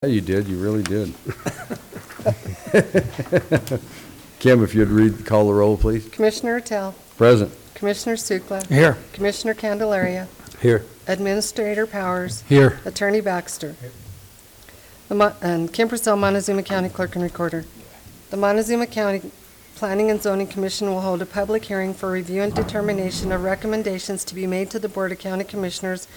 Yeah, you did. You really did. Kim, if you'd call the roll, please. Commissioner Attell. Present. Commissioner Sukla. Here. Commissioner Candelaria. Here. Administrator Powers. Here. Attorney Baxter. And Kim Purcell, Montezuma County Clerk and Recorder. The Montezuma County Planning and Zoning Commission will hold a public hearing for review and determination of recommendations to be made to the Board of County Commissioners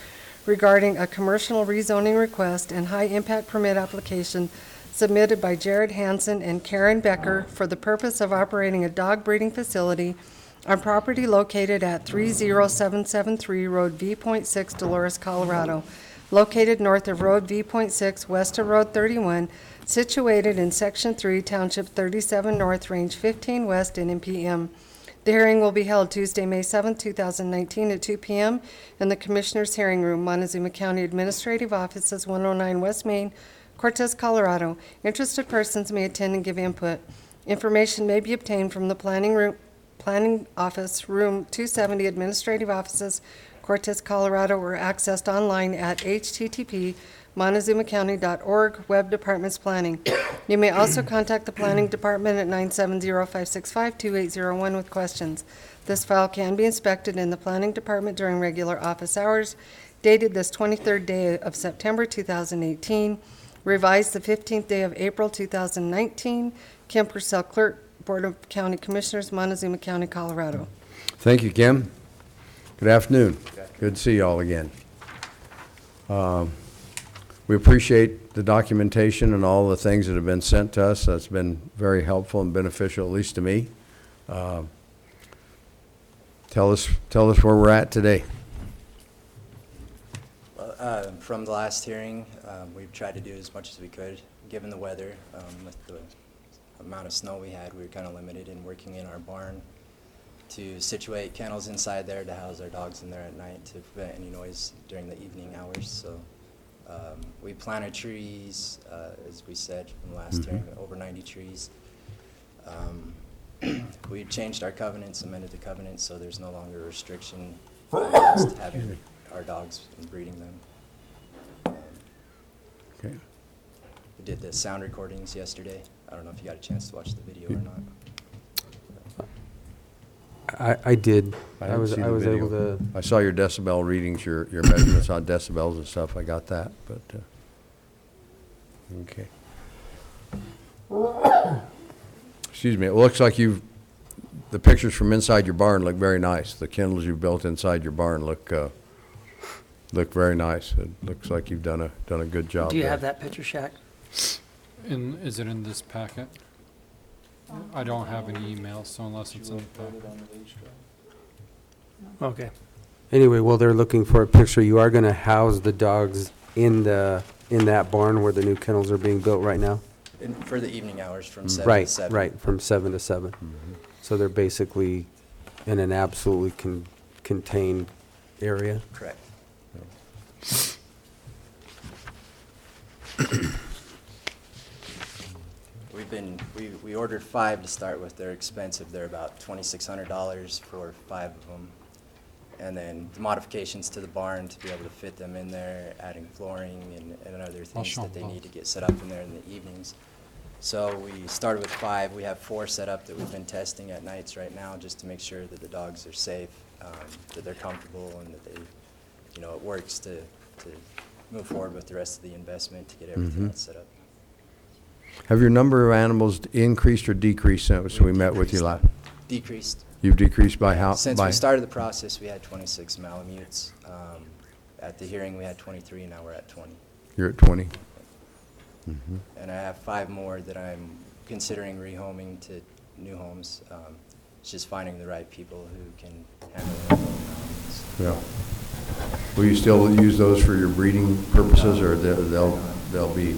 regarding a commercial rezoning request and high-impact permit application submitted by Jared Hansen and Karen Becker for the purpose of operating a dog breeding facility on property located at 30773 Road V.6, Dolores, Colorado, located north of Road V.6, west of Road 31, situated in Section 3, Township 37 North, Range 15 West, in NPM. The hearing will be held Tuesday, May 7, 2019 at 2 p.m. in the Commissioners' Hearing Room, Montezuma County Administrative Offices, 109 West Main, Cortez, Colorado. Interested persons may attend and give input. Information may be obtained from the Planning Office, Room 270, Administrative Offices, Cortez, Colorado, or accessed online at http://montezumacounty.org, Web Departments Planning. You may also contact the Planning Department at 970-565-2801 with questions. This file can be inspected in the Planning Department during regular office hours, dated this 23rd day of September 2018, revised the 15th day of April 2019. Kim Purcell, Clerk, Board of County Commissioners, Montezuma County, Colorado. Thank you, Kim. Good afternoon. Good to see you all again. We appreciate the documentation and all the things that have been sent to us. That's been very helpful and beneficial, at least to me. Tell us where we're at today. Well, from the last hearing, we've tried to do as much as we could, given the weather. With the amount of snow we had, we were kind of limited in working in our barn to situate kennels inside there to house our dogs in there at night to prevent any noise during the evening hours. So we planted trees, as we said from the last hearing, over 90 trees. We changed our covenants, amended the covenants, so there's no longer a restriction against having our dogs and breeding them. Okay. We did the sound recordings yesterday. I don't know if you got a chance to watch the video or not. I did. I was didn't see the able video. to. I saw your decibel readings, your measurements on decibels and stuff. I got that, but okay. Excuse me. It looks like the pictures from inside your barn look very nice. The kennels you've built inside your barn look very nice. It looks like you've done a good job. Do you there. have that picture, Shaq? Is it in this packet? I don't have any emails, so unless it's in the packet. Okay. Anyway, while they're looking for a picture, you are going to house the dogs in that barn where the new kennels are being built right now? For the evening hours from 7 Right, to 7. right, from 7 to 7. So they're basically in an absolutely contained area? Correct. We ordered 5 to start with. They're expensive. They're about $2,600 for 5 of them. And then the modifications to the barn to be able to fit them in there, adding flooring and other things show that they them need to get set up in there in the evenings. So we started with 5. We have 4 set up that we've been testing at nights right now just to make sure that the dogs are safe, that they're comfortable, and that it works to move forward with the rest of the investment to get everything else set up. Have your number of animals increased or decreased since we met with you last? Decreased. You've decreased by how? Since we started the process, we had 26 Malamutes. At the hearing, we had 23, and now we're at 20. You're at 20? And I have 5 more that I'm considering rehoming to new homes. It's just finding the right people who can handle the Malamutes. Yeah. Will you still use those for your breeding purposes, or they'll be?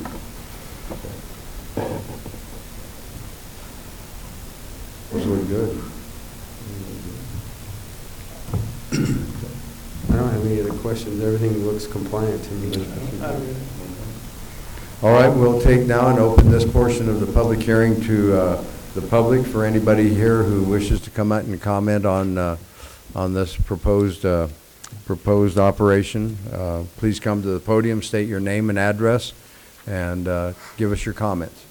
Those look good. I don't have any other questions. Everything looks compliant to me. All right, we'll take now and open this portion of the public hearing to the public. For anybody here who wishes to come out and comment on this proposed operation, please come to the podium, state your name and address, and give us your comments.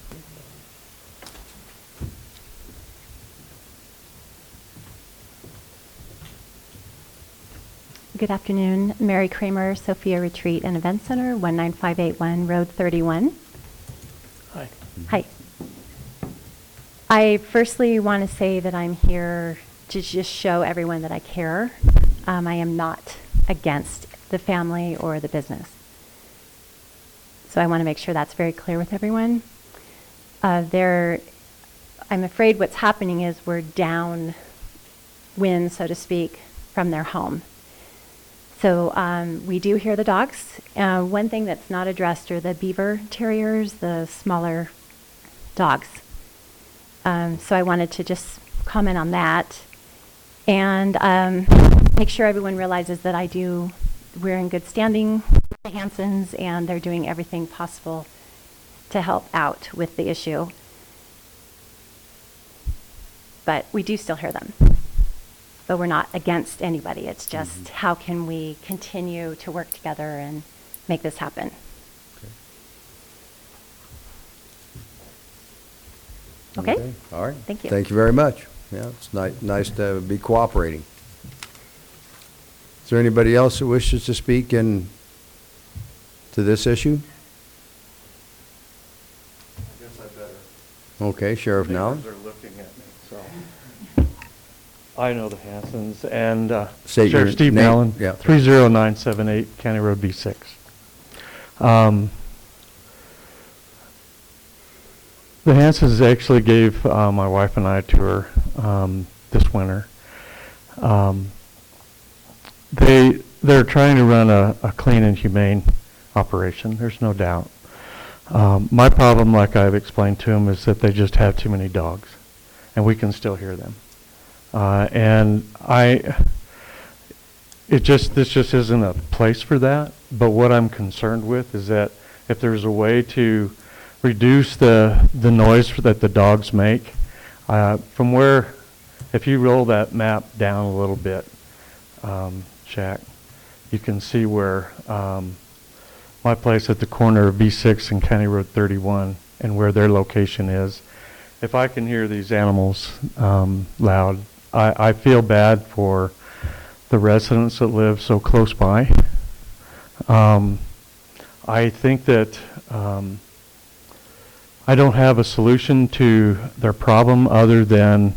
Good afternoon. Mary Kramer, Sophia Retreat and Event Center, 19581 Road 31. Hi. Hi. I firstly want to say that I'm here to just show everyone that I care. I am not against the family or the business. So I want to make sure that's very clear with everyone. I'm afraid what's happening is we're downwind, so to speak, from their home. So we do hear the dogs. One thing that's not addressed are the beaver terriers, the smaller dogs. So I wanted to just comment on that and make sure everyone realizes that we're in good standing with the Hansens, and they're doing everything possible to help out with the issue. But we do still hear them. But we're not against anybody. It's just how can we continue to work together and make this happen. Okay? All right. Thank you. Thank you very much. Yeah, it's nice to be cooperating. Is there anybody else who wishes to speak to this issue? I guess I better. Okay, Sheriff Now. Neighbors are looking at me, so. I know the Hansens, and State your Sheriff Steve name. Mallon, Yeah. 30978 County Road B6. The Hansens actually gave my wife and I a tour this winter. They're trying to run a clean and humane operation, there's no doubt. My problem, like I've explained to them, is that they just have too many dogs, and we can still hear them. This just isn't a place for that. But what I'm concerned with is that if there's a way to reduce the noise that the dogs make, if you roll that map down a little bit, Jack, you can see where my place at the corner of B6 and County Road 31 and where their location is. If I can hear these animals loud, I feel bad for the residents that live so close by. I think that I don't have a solution to their problem other than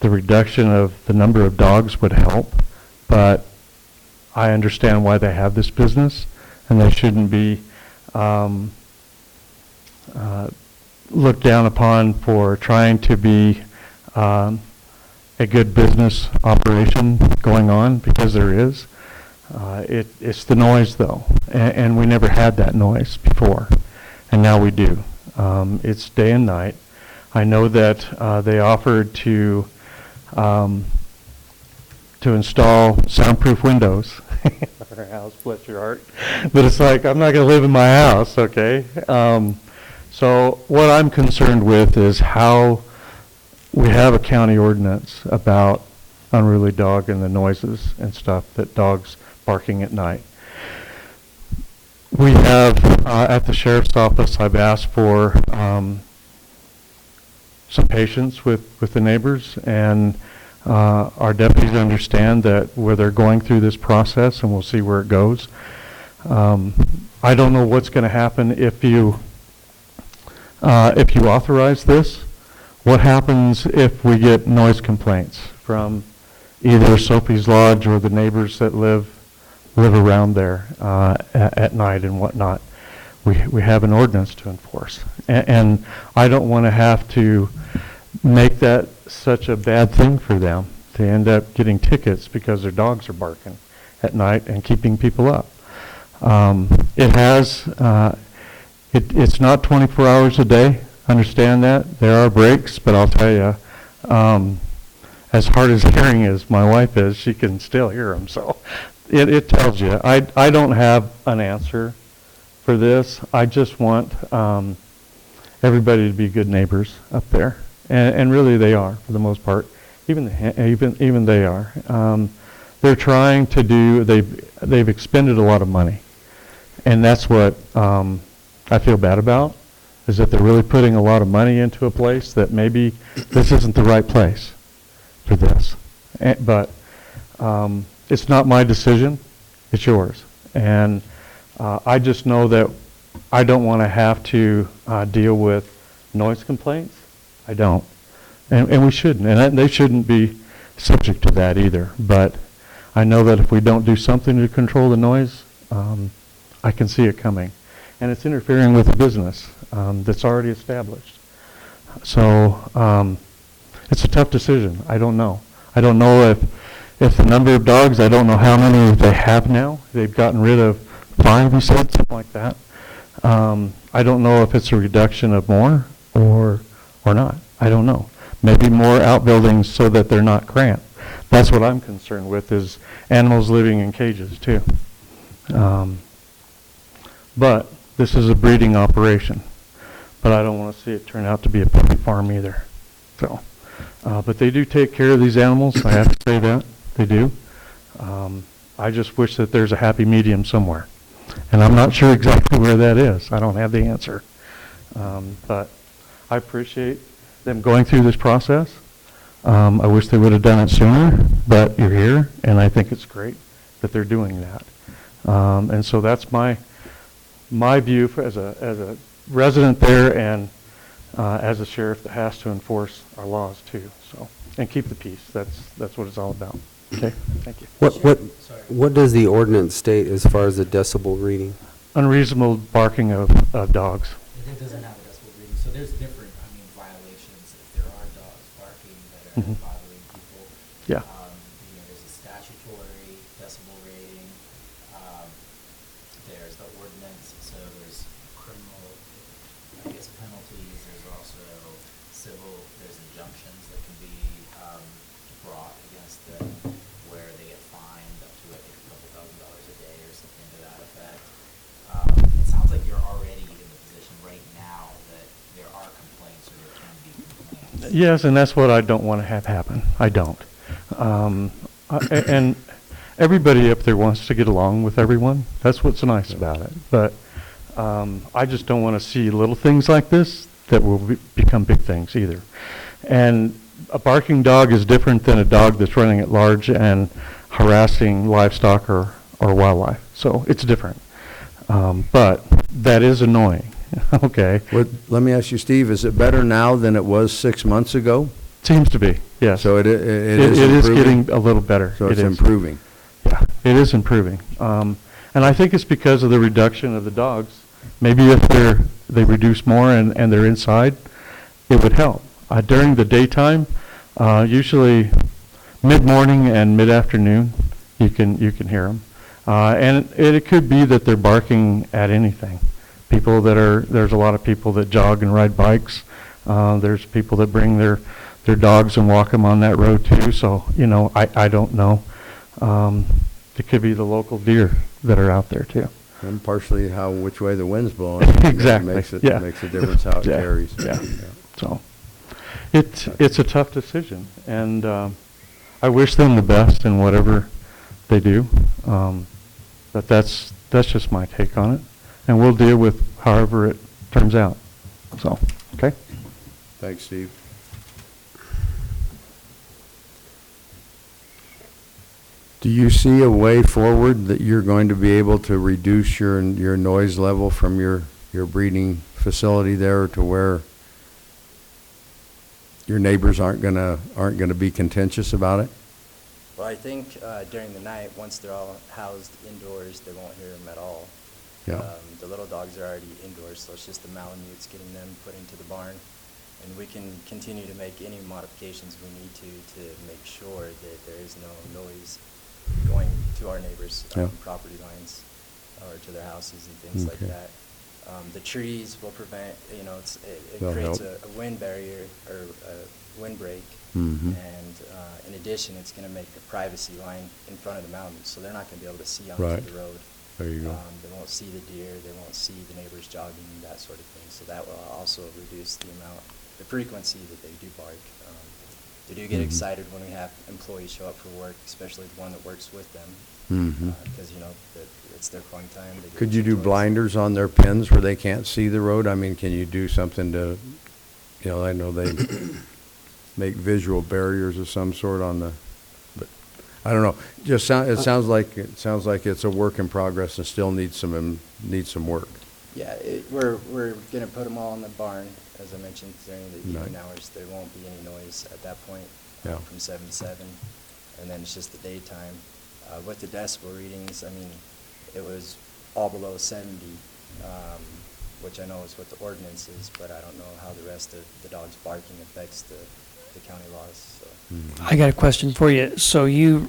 the reduction of the number of dogs would help, but I understand why they have this business, and they shouldn't be looked down upon for trying to be a good business operation going on, because there is. It's the noise, though, and we never had that noise before, and now we do. It's day and night. I know that they offered to install soundproof windows in our house, bless your heart, but it's like, I'm not going to live in my house, okay? So what I'm concerned with is how we have a county ordinance about unruly dog and the noises and stuff that dogs barking at night. We have, at the sheriff's office, I've asked for some patience with the neighbors, and our deputies understand that where they're going through this process, and we'll see where it goes. I don't know what's going to happen if you authorize this. What happens if we get noise complaints from either Sophie's Lodge or the neighbors that live around there at night and whatnot? We have an ordinance to enforce, and I don't want to have to make that such a bad thing for them to end up getting tickets because their dogs are barking at night and keeping people up. It's not 24 hours a day. Understand that. There are breaks, but I'll tell you, as hard as hearing as my wife is, she can still hear them. So it tells you. I don't have an answer for this. I just want everybody to be good neighbors up there, and really they are for the most part. Even they are. They're trying to do. They've expended a lot of money, and that's what I feel bad about is that they're really putting a lot of money into a place that maybe this isn't the right place for this. But it's not my decision, it's yours. And I just know that I don't want to have to deal with noise complaints. I don't. And we shouldn't. And they shouldn't be subject to that either. But I know that if we don't do something to control the noise, I can see it coming. And it's interfering with a business that's already established. So it's a tough decision. I don't know. I don't know if the number of dogs, I don't know how many they have now. They've gotten rid of 5, you said, something like that. I don't know if it's a reduction of more or not. I don't know. Maybe more outbuildings so that they're not cramped. That's what I'm concerned with, is animals living in cages too. But this is a breeding operation. But I don't want to see it turn out to be a puppy farm either. So, but they do take care of these animals. I have to say that they do. I just wish that there's a happy medium somewhere, and I'm not sure exactly where that is. I don't have the answer, but I appreciate them going through this process. I wish they would have done it sooner, but you're here, and I think it's great that they're doing that. And so that's my view as a resident there, and as a sheriff that has to enforce our laws too. So, and keep the peace. That's what it's all about. Okay, thank you. What does the ordinance state as far as the decibel reading? Unreasonable barking of dogs. It doesn't have a decibel reading, so there's different, violations if there are dogs barking that are bothering people. Yeah. There's a statutory decibel rating, there's the ordinance, so there's criminal, penalties, there's also civil, there's injunctions that can be brought against them where they get fined up to, I think, a couple $1,000 a day or something to that effect. It sounds like you're already in the position right now that there are complaints or there can be complaints. Yes, and that's what I don't want to have happen. I don't. And everybody up there wants to get along with everyone. That's what's nice about it. But I just don't want to see little things like this that will become big things either. And a barking dog is different than a dog that's running at large and harassing livestock or wildlife. So it's different. But that is annoying. Okay. Let me ask you, Steve, is it better now than it was 6 months ago? Seems to be, yes. So it is It is improving? getting a little better. So it's It is. improving. Yeah, it is improving. And I think it's because of the reduction of the dogs. Maybe if they reduce more and they're inside, it would help. During the daytime, usually mid-morning and mid-afternoon, you can hear them. And it could be that they're barking at anything. There's a lot of people that jog and ride bikes. There's people that bring their dogs and walk them on that road too. So, I don't know. It could be the local deer that are out there too. And partially which way the wind's blowing. Exactly. Makes a difference how it Yeah. carries. Yeah. So it's a tough decision, and I wish them the best in whatever they do. But that's just my take on it, and we'll deal with however it turns out. So, okay. Thanks, Steve. Do you see a way forward that you're going to be able to reduce your noise level from your breeding facility there to where your neighbors aren't gonna be contentious about it? Well, I think during the night, once they're all housed indoors, they won't hear them at all. Yeah. The little dogs are already indoors, so it's just the Malamutes getting them put into the barn. And we can continue to make any modifications we need to make sure that there is no noise going to our neighbors' Yeah. property lines or to their houses and things like Okay. that. The trees will prevent, it They'll creates help. a wind barrier or a windbreak. Mhm. And in addition, it's going to make a privacy line in front of the mountains, so they're not going to be able to see onto Right. the road. There you go. They won't see the deer, they won't see the neighbors jogging, that sort of thing. So that will also reduce the frequency that they do bark. we do get excited when we have employees show up for work, especially the one that works with them. Because, you know, it's their fun time. They get Could you to do enjoy it. blinders on their pins where they can't see the road? I mean, can you do something to, you know, I know they make visual barriers of some sort on the, but I don't know. Just it sounds like it's a work in progress and still needs some work. Yeah, we're gonna put them all in the barn, as I mentioned, during the evening Right. hours. There won't be any noise at that point, Yeah. from 7 to 7, and then it's just the daytime. With the decibel readings, I mean, it was all below 70, which I know is what the ordinance is, but I don't know how the rest of the dogs barking affects the county laws, so. I got a question for you. So you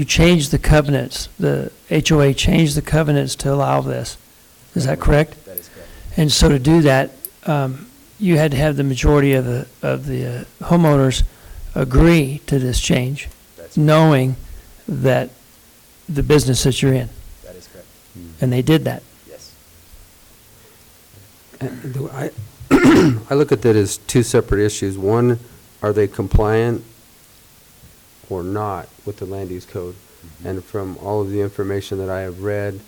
changed the covenants, the HOA changed the covenants to allow this. Is that correct? That is correct. And so to do that, you had to have the majority of the homeowners agree to this change, That's correct. knowing that the business that you're in, That is correct. and they did that. Yes. I look at that as two separate issues. One, are they compliant or not with the land use code? And from all of the information that I have read,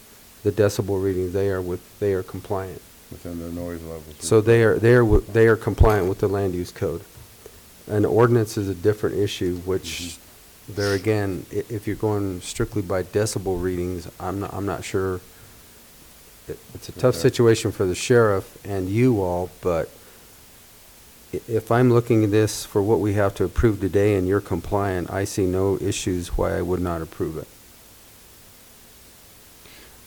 the decibel readings, they are compliant. Within the noise levels. So they are compliant with the land use code. An ordinance is a different issue, which there again, if you're going strictly by decibel readings, I'm not sure. It's a tough situation for the sheriff and you all, but if I'm looking at this for what we have to approve today and you're compliant, I see no issues why I would not approve it.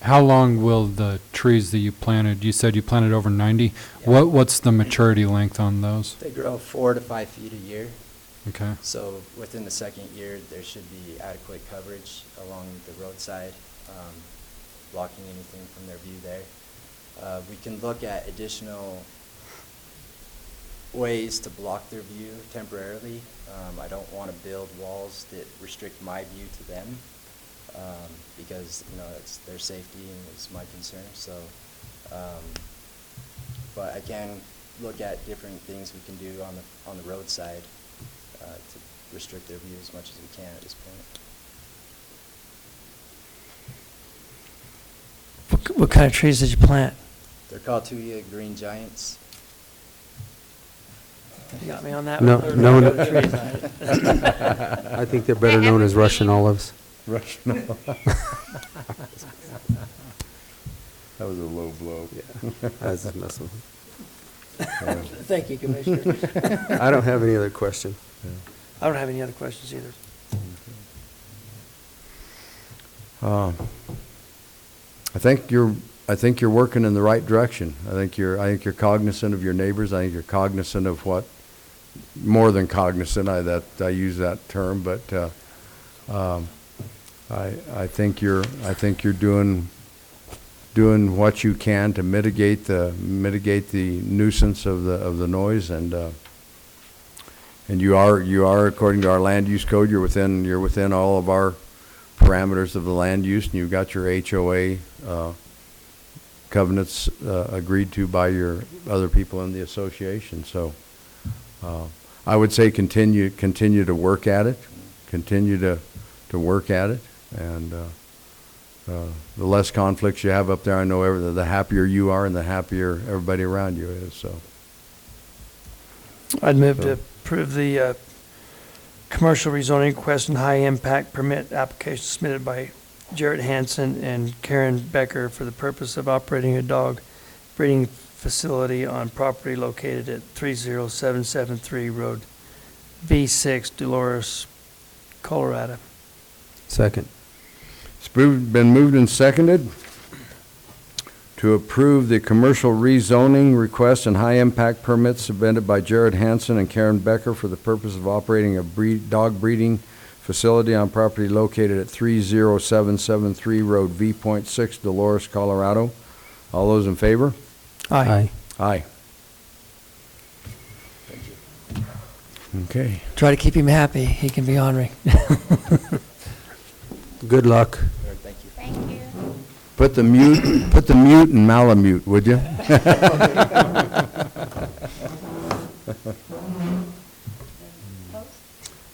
How long will the trees that you planted, you said you planted over 90? Yeah. What's the maturity length on those? They grow 4 to 5 feet a year. Okay. So within the second year, there should be adequate coverage along the roadside, blocking anything from their view there. We can look at additional ways to block their view temporarily. I don't want to build walls that restrict my view to them, because, you know, it's their safety and it's my concern. So, but I can look at different things we can do on the roadside to restrict their view as much as we can at this point. What kind of trees did you plant? They're called Tuya green giants. You got me on that No, one. no, What no. trees are it? I think they're better known as Russian olives. Russian. That was a low blow. I was just messing with Thank you, Commissioner. you. I don't have any other question. I don't have any other questions either. I think you're working in the right direction. I think you're cognizant of your neighbors. I think you're cognizant of what, more than cognizant, I use that term, but I think you're doing what you can to mitigate the nuisance of the noise, and you are according to our land use code, you're within all of our parameters of the land use, and you've got your HOA covenants agreed to by your other people in the association. So I would say continue to work at it, continue to work at it, and the less conflicts you have up there, I know the happier you are and the happier everybody around you is. So I'd move to approve the commercial rezoning request and high impact permit application submitted by Jared Hansen and Karen Becker for the purpose of operating a dog breeding facility on property located at 30773 Road V6, Dolores, Colorado. Second. it's been moved and seconded to approve the commercial rezoning request and high-impact permit submitted by Jared Hansen and Karen Becker for the purpose of operating a dog breeding facility on property located at 30773 Road V.6, Dolores, Colorado. All those in favor? Aye. Aye. Okay. Try to keep him happy. He can be ornery. Good luck. Thank you. Thank you. Put the mute and malamute, would you?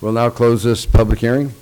We'll now close this public hearing.